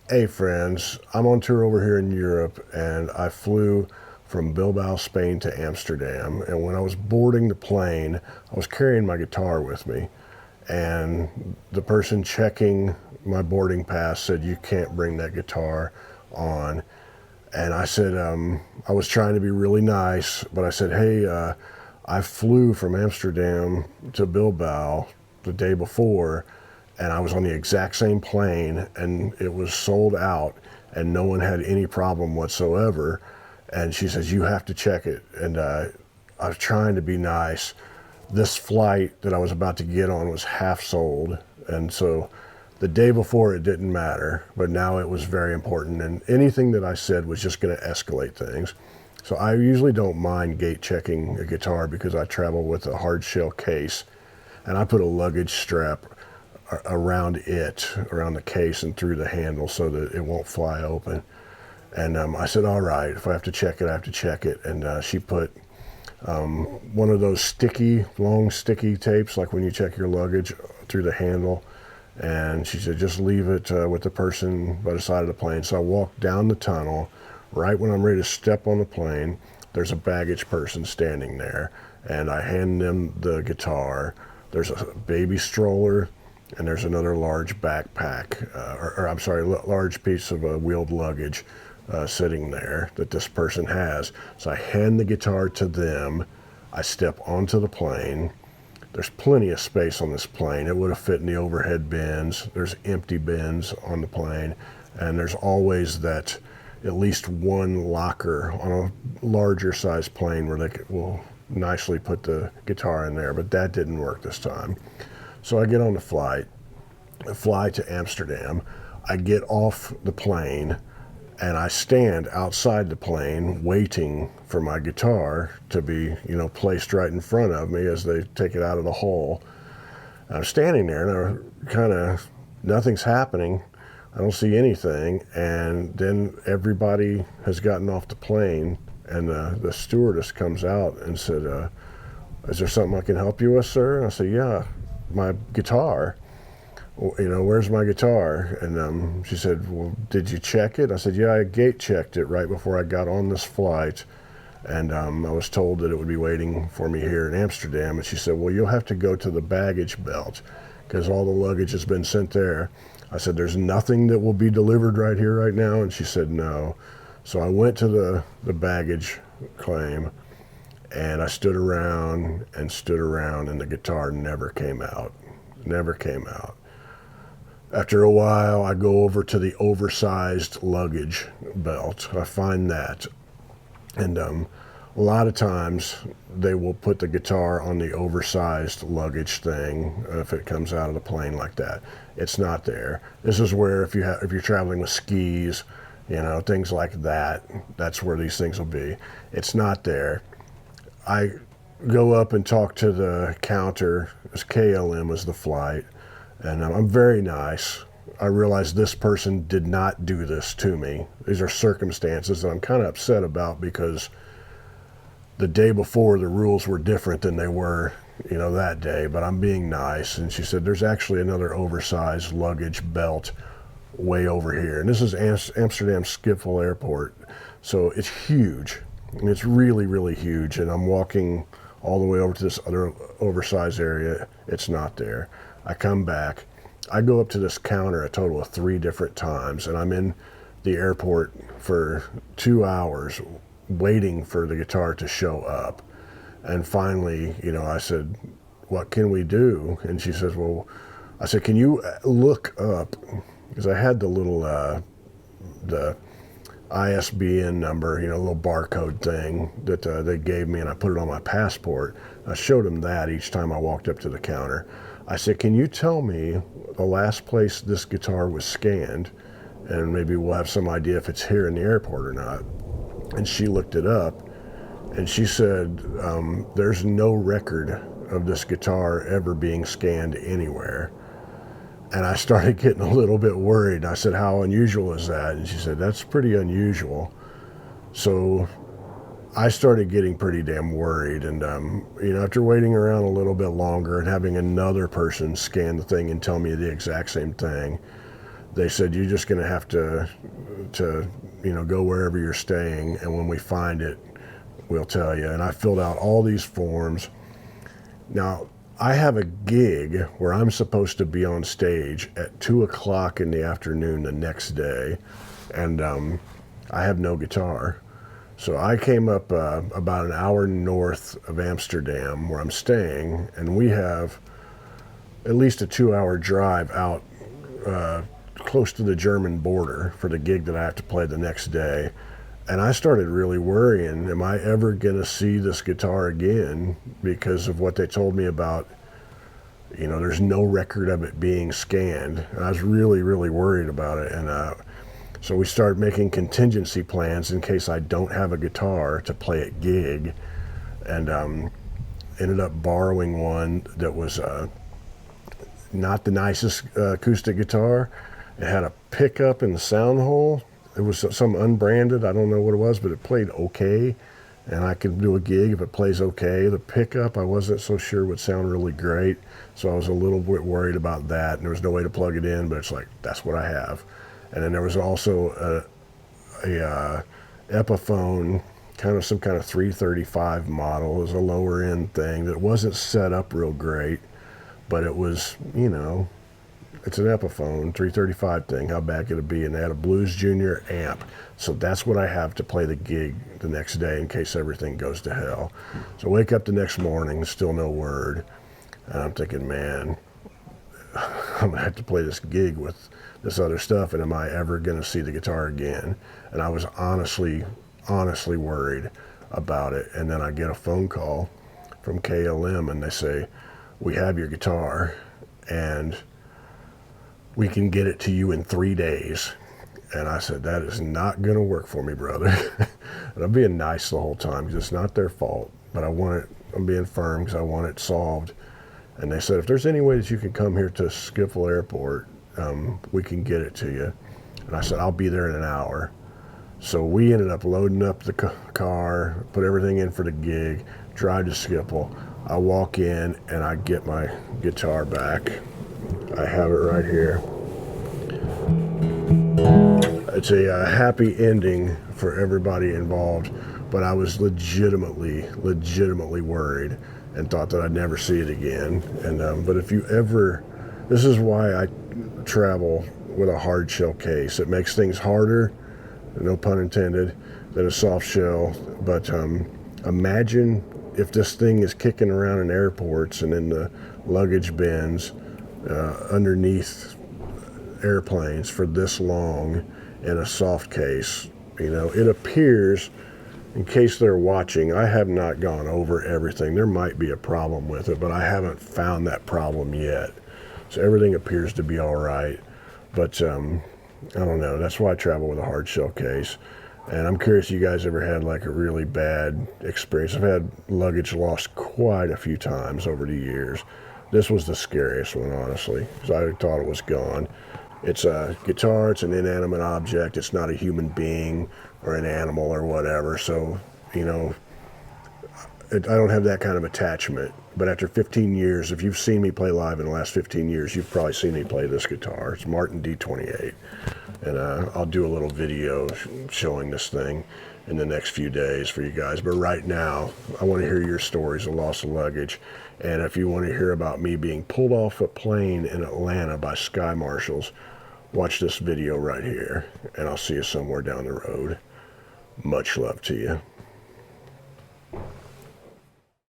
Hey friends, I'm on tour over here in Europe and I flew from Bilbao, Spain to Amsterdam. And when I was boarding the plane, I was carrying my guitar with me. And the person checking my boarding pass said, "You can't bring that guitar on." And I said, I was trying to be really nice, but I said, "Hey, I flew from Amsterdam to Bilbao the day before, and I was on the exact same plane, and it was sold out, and no one had any problem whatsoever." And she says, "You have to check it." And I was trying to be nice. This flight that I was about to get on was half sold, and so the day before it didn't matter, but now it was very important, and anything that I said was just going to escalate things. So I usually don't mind gate checking a guitar because I travel with a hard shell case, and I put a luggage strap around it, around the case and through the handle so that it won't fly open. And I said, "All right, if I have to check it, I have to check it." And she put one of those long sticky tapes, like when you check your luggage, through the handle. And she said, "Just leave it with the person by the side of the plane." So I walked down the tunnel. Right when I'm ready to step on the plane, there's a baggage person standing there. And I hand them the guitar. There's a baby stroller, and there's another large backpack, I'm sorry, large piece of wheeled luggage sitting there that this person has. So I hand the guitar to them. I step onto the plane. There's plenty of space on this plane. It would have fit in the overhead bins. There's empty bins on the plane, and there's always that at least one locker on a larger size plane where will nicely put the guitar in there, but that didn't work this time. So I get on the flight, I fly to Amsterdam. I get off the plane and I stand outside the plane waiting for my guitar to be, placed right in front of me as they take it out of the hole. And I'm standing there and nothing's happening. I don't see anything. And then everybody has gotten off the plane, and the stewardess comes out and said, "Is there something I can help you with, sir?" And I said, "Yeah, my guitar. Where's my guitar?" And she said, "Well, did you check it?" I said, "Yeah, I gate checked it right before I got on this flight, and I was told that it would be waiting for me here in Amsterdam." And she said, "Well, you'll have to go to the baggage belt because all the luggage has been sent there." I said, "There's nothing that will be delivered right here right now?" And she said, "No." So I went to the baggage claim, and I stood around, and the guitar never came out. Never came out. After a while, I go over to the oversized luggage belt. I find that. And a lot of times they will put the guitar on the oversized luggage thing if it comes out of the plane like that. It's not there. This is where if you're traveling with skis, things like that, that's where these things will be. It's not there. I go up and talk to the counter. It's KLM is the flight. And I'm very nice. I realize this person did not do this to me. These are circumstances that I'm kind of upset about because the day before the rules were different than they were, that day. But I'm being nice. And she said, "There's actually another oversized luggage belt way over here." And this is Amsterdam Schiphol Airport. So it's huge. And it's really, really huge. And I'm walking all the way over to this other oversized area. It's not there. I come back. I go up to this counter a total of 3 different times, and I'm in the airport for 2 hours waiting for the guitar to show up. And finally, I said, "What can we do?" And she says, "Well," I said, "Can you look up," because I had the little, the ISBN number, little barcode thing that they gave me, and I put it on my passport. I showed them that each time I walked up to the counter. I said, "Can you tell me the last place this guitar was scanned? And maybe we'll have some idea if it's here in the airport or not." And she looked it up, and she said, "There's no record of this guitar ever being scanned anywhere." And I started getting a little bit worried. I said, "How unusual is that?" And she said, "That's pretty unusual." So I started getting pretty damn worried. And, after waiting around a little bit longer and having another person scan the thing and tell me the exact same thing, they said, you're just going to have to, go wherever you're staying. And when we find it, we'll tell you. And I filled out all these forms. Now, I have a gig where I'm supposed to be on stage at 2 o'clock in the afternoon the next day. And I have no guitar. So I came up about an hour north of Amsterdam where I'm staying, and we have at least a 2-hour drive out close to the German border for the gig that I have to play the next day. And I started really worrying, am I ever going to see this guitar again? Because of what they told me about, there's no record of it being scanned. And I was really, really worried about it. And so we started making contingency plans in case I don't have a guitar to play at gig. And ended up borrowing one that was not the nicest acoustic guitar. It had a pickup in the sound hole. It was some unbranded, I don't know what it was, but it played okay. And I could do a gig if it plays okay. The pickup, I wasn't so sure would sound really great. So I was a little bit worried about that. And there was no way to plug it in, but it's like, that's what I have. And then there was also a Epiphone, some kind of 335 model. It was a lower end thing that wasn't set up real great, but it was, it's an Epiphone 335 thing. How bad could it be? And they had a Blues Junior amp. So that's what I have to play the gig the next day in case everything goes to hell. So I wake up the next morning, still no word. And I'm thinking, man, I'm going to have to play this gig with this other stuff, and am I ever going to see the guitar again? And I was honestly worried about it. And then I get a phone call from KLM, and they say, we have your guitar, and we can get it to you in 3 days. And I said, that is not going to work for me, brother. And I'm being nice the whole time because it's not their fault, but I'm being firm because I want it solved. And they said, if there's any way that you can come here to Schiphol Airport, we can get it to you. And I said, I'll be there in an hour. So we ended up loading up the car, put everything in for the gig, drive to Schiphol. I walk in and I get my guitar back. I have it right here. It's a happy ending for everybody involved, but I was legitimately worried and thought that I'd never see it again. And but if you ever, this is why I travel with a hard shell case. It makes things harder, no pun intended, than a soft shell. But imagine if this thing is kicking around in airports and in the luggage bins underneath airplanes for this long in a soft case. It appears, in case they're watching, I have not gone over everything. There might be a problem with it, but I haven't found that problem yet. So everything appears to be all right. But I don't know. That's why I travel with a hard shell case. And I'm curious, you guys ever had like a really bad experience? I've had luggage lost quite a few times over the years. This was the scariest one, honestly, because I thought it was gone. It's a guitar, it's an inanimate object, it's not a human being or an animal or whatever, so, I don't have that kind of attachment. But after 15 years, if you've seen me play live in the last 15 years, you've probably seen me play this guitar. It's Martin D-28, and I'll do a little video showing this thing in the next few days for you guys. But right now, I want to hear your stories of loss of luggage. And if you want to hear about me being pulled off a plane in Atlanta by Sky Marshals, watch this video right here, and I'll see you somewhere down the road. Much love to you.